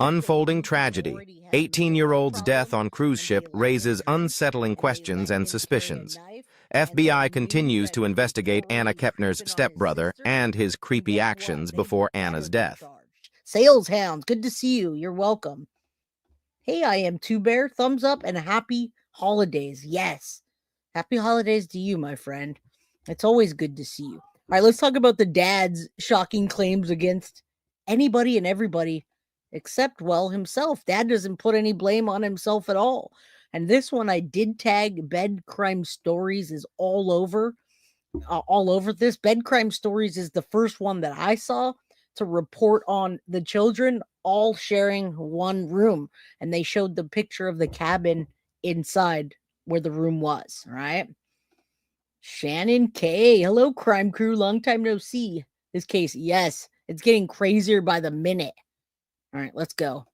Unfolding tragedy. 18-year-old's death on cruise ship raises unsettling questions and suspicions. FBI continues to investigate Anna Kepner's stepbrother and his creepy actions before Anna's death. Sales hounds, good to see you. You're welcome. Hey, I am Two Bear. Thumbs up and happy holidays. Yes. Happy holidays to you, my friend. It's always good to see you. All right, let's talk about the dad's shocking claims against anybody and everybody except, well, himself. Dad doesn't put any blame on himself at all. And this one I did tag Bed Crime Stories is all over this. Bed Crime Stories is the first one that I saw to report on the children all sharing one room. And they showed the picture of the cabin inside where the room was, right? Shannon K. Hello, crime crew. Long time no see. This case, yes, it's getting crazier by the minute. All right, let's go.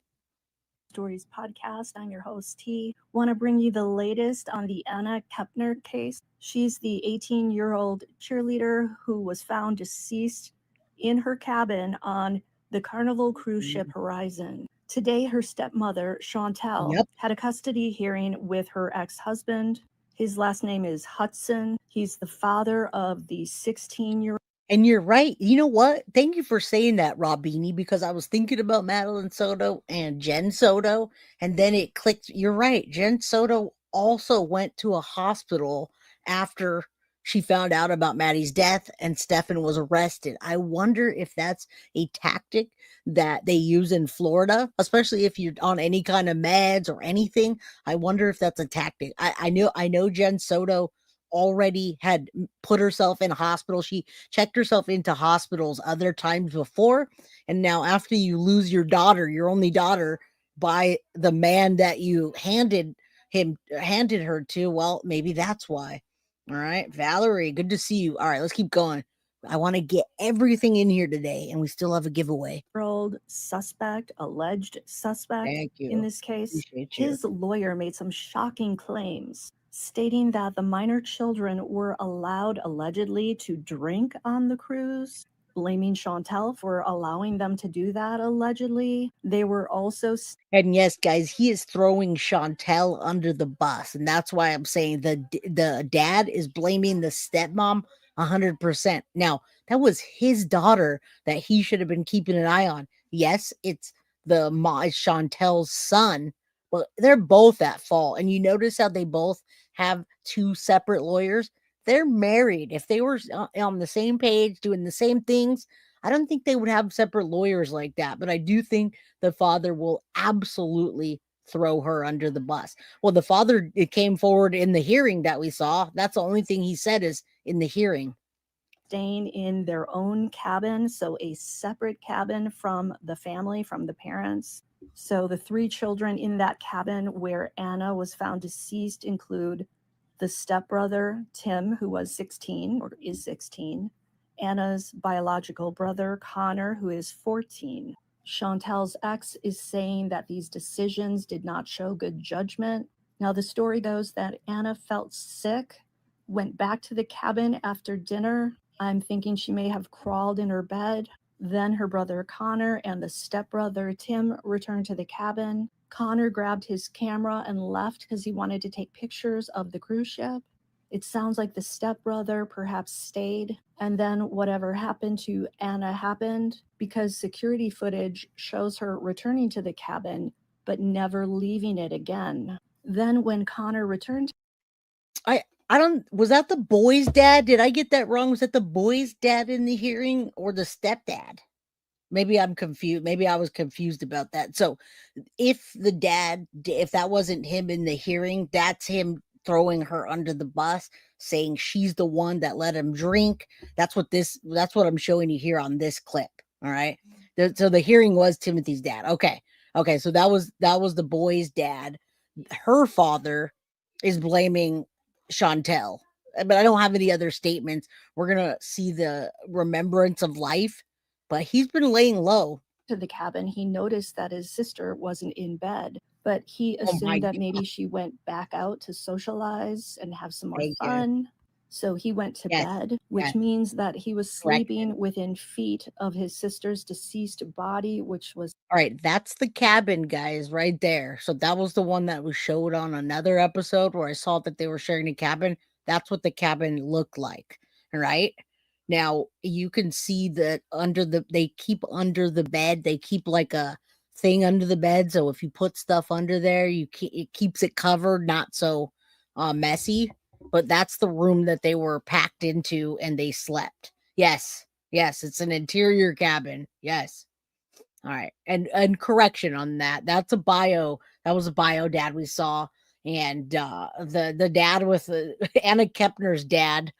Stories podcast. I'm your host, T. Want to bring you the latest on the Anna Kepner case. She's the 18-year-old cheerleader who was found deceased in her cabin on the Carnival cruise ship Horizon. Today, her stepmother, Chantel, had a custody hearing with her ex-husband. His last name is Hudson. He's the father of the 16-year-old. And you're right. You know what? Thank you for saying that, Robini, because I was thinking about Madeline Soto and Jen Soto, and then it clicked. You're right. Jen Soto also went to a hospital after she found out about Maddie's death and Stefan was arrested. I wonder if that's a tactic that they use in Florida, especially if you're on any kind of meds or anything. I wonder if that's a tactic. I know Jen Soto already had put herself in a hospital. She checked herself into hospitals other times before. And now after you lose your daughter, your only daughter, by the man that you handed her to, well, maybe that's why. All right, Valerie, good to see you. All right, let's keep going. I want to get everything in here today, and we still have a giveaway. Alleged suspect in this case. His lawyer made some shocking claims, stating that the minor children were allowed allegedly to drink on the cruise, blaming Chantel for allowing them to do that allegedly. They were also... And yes, guys, he is throwing Chantel under the bus. And that's why I'm saying the dad is blaming the stepmom 100%. Now, that was his daughter that he should have been keeping an eye on. Yes, it's Chantel's son. Well, they're both at fault. And you notice how they both have two separate lawyers. They're married. If they were on the same page doing the same things, I don't think they would have separate lawyers like that. But I do think the father will absolutely throw her under the bus. Well, the father, it came forward in the hearing that we saw. That's the only thing he said is in the hearing. Staying in their own cabin, so a separate cabin from the family, from the parents. So the three children in that cabin where Anna was found deceased include the stepbrother, Tim, who was 16 or is 16, Anna's biological brother, Connor, who is 14. Chantel's ex is saying that these decisions did not show good judgment. Now, the story goes that Anna felt sick, went back to the cabin after dinner. I'm thinking she may have crawled in her bed. Then her brother Connor and the stepbrother Tim returned to the cabin. Connor grabbed his camera and left because he wanted to take pictures of the cruise ship. It sounds like the stepbrother perhaps stayed, and then whatever happened to Anna happened because security footage shows her returning to the cabin but never leaving it again. Then when Connor returned... was that the boy's dad? Did I get that wrong? Was that the boy's dad in the hearing or the stepdad? Maybe I'm confused. Maybe I was confused about that. So if that wasn't him in the hearing, that's him throwing her under the bus, saying she's the one that let him drink. That's what I'm showing you here on this clip. All right. So the hearing was Timothy's dad. Okay. So that was the boy's dad. Her father is blaming Chantel, but I don't have any other statements. We're going to see the remembrance of life, but he's been laying low. To the cabin, he noticed that his sister wasn't in bed, but he assumed that maybe she went back out to socialize and have some more fun. So he went to Yes, bed, which yes. means that he was Correction. sleeping within feet of his sister's deceased body, which was All right, that's the cabin, guys, right there. So that was the one that was showed on another episode where I saw that they were sharing a cabin. That's what the cabin looked like, right? Now you can see that they keep under the bed. They keep like a thing under the bed, so if you put stuff under there, it keeps it covered, not so messy. But that's the room that they were packed into, and they slept. Yes, yes, it's an interior cabin. Yes. All right. And correction on that. That's a bio. That was a bio dad we saw. And the dad with Anna Kepner's dad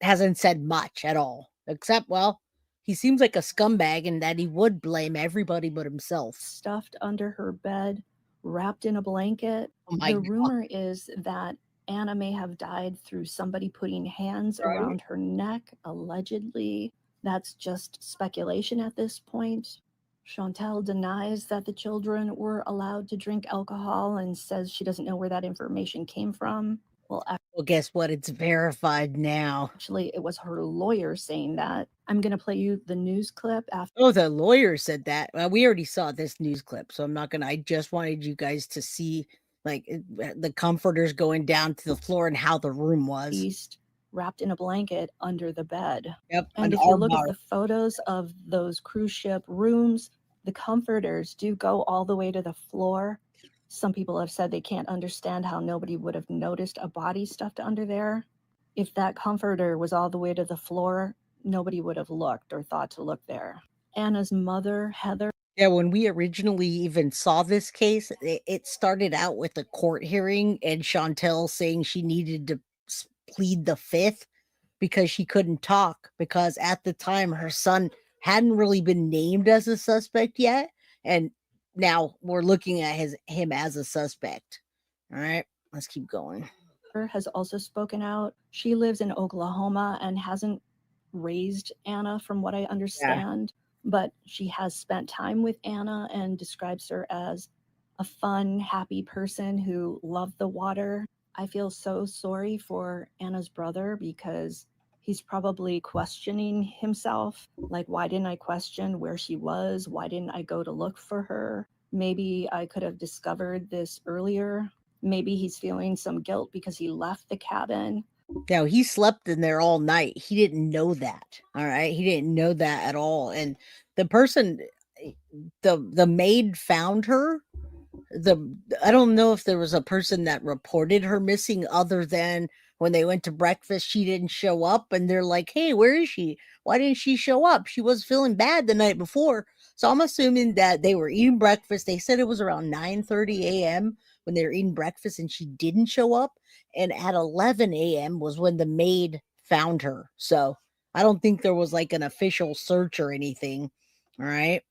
hasn't said much at all. Except, well, he seems like a scumbag and that he would blame everybody but himself. stuffed under her bed, wrapped in a blanket. Oh my The God. rumor is that Anna may have died through somebody putting hands Right. around her neck, allegedly. That's just speculation at this point. Chantal denies that the children were allowed to drink alcohol and says she doesn't know where that information came from. Well, Well, guess what? It's verified now. actually, it was her lawyer saying that. I'm going to play you the news clip after. Oh, the lawyer said that. Well, we already saw this news clip, so I'm not gonna. I just wanted you guys to see like the comforters going down to the floor and how the room was. East, wrapped in a blanket under the bed. Yep, And an if you look armbar. at the photos of those cruise ship rooms, the comforters do go all the way to the floor. Some people have said they can't understand how nobody would have noticed a body stuffed under there. If that comforter was all the way to the floor, nobody would have looked or thought to look there. Anna's mother, Heather. Yeah, when we originally even saw this case, it started out with a court hearing and Chantel saying she needed to plead the fifth because she couldn't talk because at the time her son hadn't really been named as a suspect yet, and now we're looking at him as a suspect. All right, let's keep going. Has also spoken out. She lives in Oklahoma and hasn't raised Anna, from what I understand, but she has spent time with Anna and describes her as a fun, happy person who loved the water. I feel so sorry for Anna's brother because he's probably questioning himself. Like, why didn't I question where she was? Why didn't I go to look for her? Maybe I could have discovered this earlier. Maybe he's feeling some guilt because he left the cabin. Now he slept in there all night. He didn't know that. All right. He didn't know that at all. And the person the maid found her. I don't know if there was a person that reported her missing other than when they went to breakfast, she didn't show up and they're like, "Hey, where is she? Why didn't she show up? She was feeling bad the night before." So I'm assuming that they were eating breakfast. They said it was around 9:30 a.m. when they were eating breakfast and she didn't show up. And at 11 a.m. was when the maid found her. So I don't think there was like an official search or anything. All right.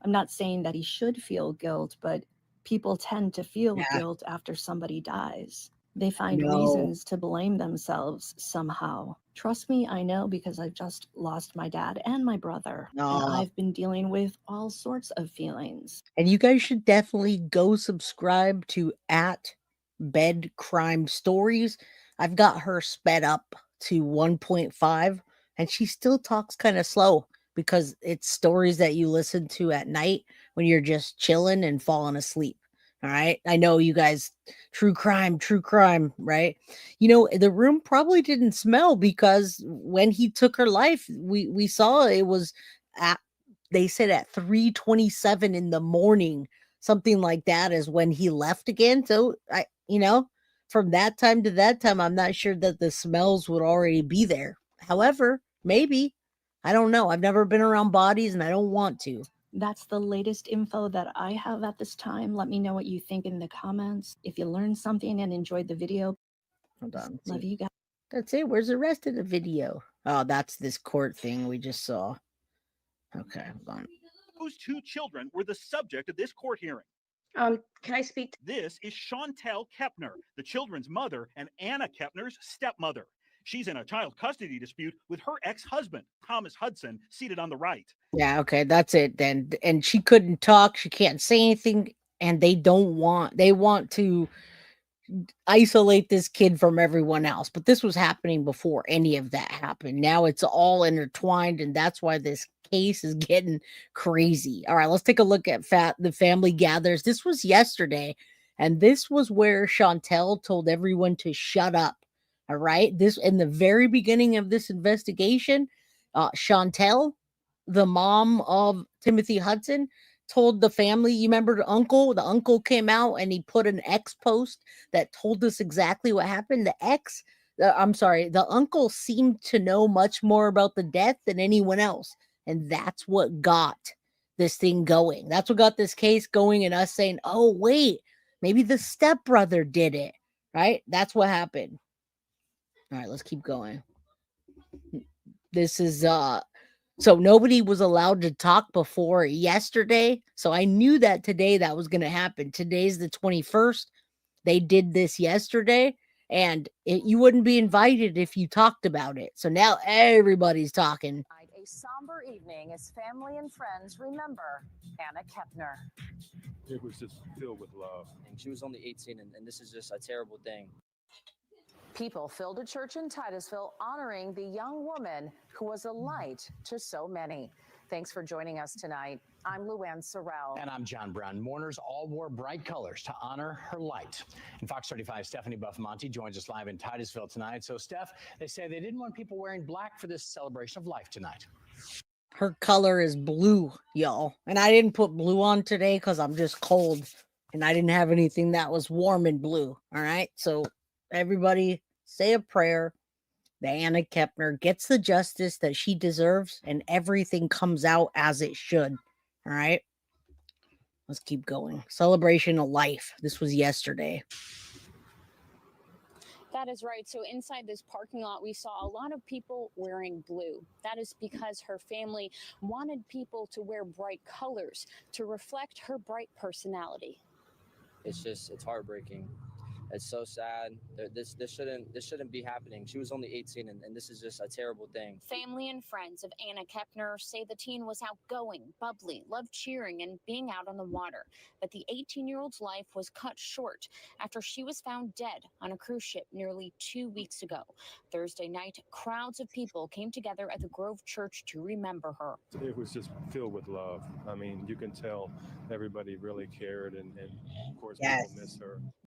I'm not saying that he should feel guilt, but people tend to feel Yeah. guilt after somebody dies. They find No. reasons to blame themselves somehow. Trust me, I know because I've just lost my dad and my brother. And No. I've been dealing with all sorts of feelings. And you guys should definitely go subscribe to at Bed Crime Stories. I've got her sped up to 1.5 and she still talks kind of slow because it's stories that you listen to at night when you're just chilling and falling asleep. All right. I know you guys, true crime, right? You know, the room probably didn't smell because when he took her life, we saw it was at, they said at 3:27 in the morning, something like that is when he left again. So from that time to that time, I'm not sure that the smells would already be there. However, maybe. I don't know. I've never been around bodies and I don't want to. That's the latest info that I have at this time. Let me know what you think in the comments. If you learned something and enjoyed the video, Hold on. love you guys. That's it. Where's the rest of the video? Oh, that's this court thing we just saw. Okay, hold on. Those two children were the subject of this court hearing. Can I speak? This is Chantal Kepner, the children's mother and Anna Kepner's stepmother. She's in a child custody dispute with her ex-husband, Thomas Hudson, seated on the right. Yeah, okay, that's it then. And she couldn't talk, she can't say anything, and they want to isolate this kid from everyone else. But this was happening before any of that happened. Now it's all intertwined, and that's why this case is getting crazy. All right, let's take a look at the family gathers. This was yesterday, and this was where Chantel told everyone to shut up. All right, this in the very beginning of this investigation, Chantel, the mom of Timothy Hudson, told the family, you remember the uncle came out and he put an X post that told us exactly what happened. The uncle seemed to know much more about the death than anyone else. And that's what got this thing going. That's what got this case going, and us saying, oh, wait, maybe the stepbrother did it, right? That's what happened. All right, let's keep going. This is so nobody was allowed to talk before yesterday. So I knew that today that was going to happen. Today's the 21st. They did this yesterday, and you wouldn't be invited if you talked about it. So now everybody's talking. A somber evening as family and friends remember Anna Kepner. It was just filled with love. She was only 18, and this is just a terrible thing. People filled a church in Titusville honoring the young woman who was a light to so many. Thanks for joining us tonight. I'm Luann Sorrell. And I'm John Brown. Mourners all wore bright colors to honor her light. And Fox 35's Stephanie Buffmonte joins us live in Titusville tonight. So, Steph, they say they didn't want people wearing black for this celebration of life tonight. Her color is blue, y'all. And I didn't put blue on today because I'm just cold. And I didn't have anything that was warm and blue. All right. So everybody say a prayer that Anna Kepner gets the justice that she deserves and everything comes out as it should. All right. Let's keep going. Celebration of life. This was yesterday. That is right. So inside this parking lot, we saw a lot of people wearing blue. That is because her family wanted people to wear bright colors to reflect her bright personality. It's heartbreaking. It's so sad. This shouldn't be happening. She was only 18, and this is just a terrible thing. Family and friends of Anna Kepner say the teen was outgoing, bubbly, loved cheering and being out on the water. But the 18-year-old's life was cut short after she was found dead on a cruise ship nearly 2 weeks ago. Thursday night, crowds of people came together at the Grove Church to remember her. It was just filled with love. I mean, you can tell everybody really cared, and of course, Yes. people miss her.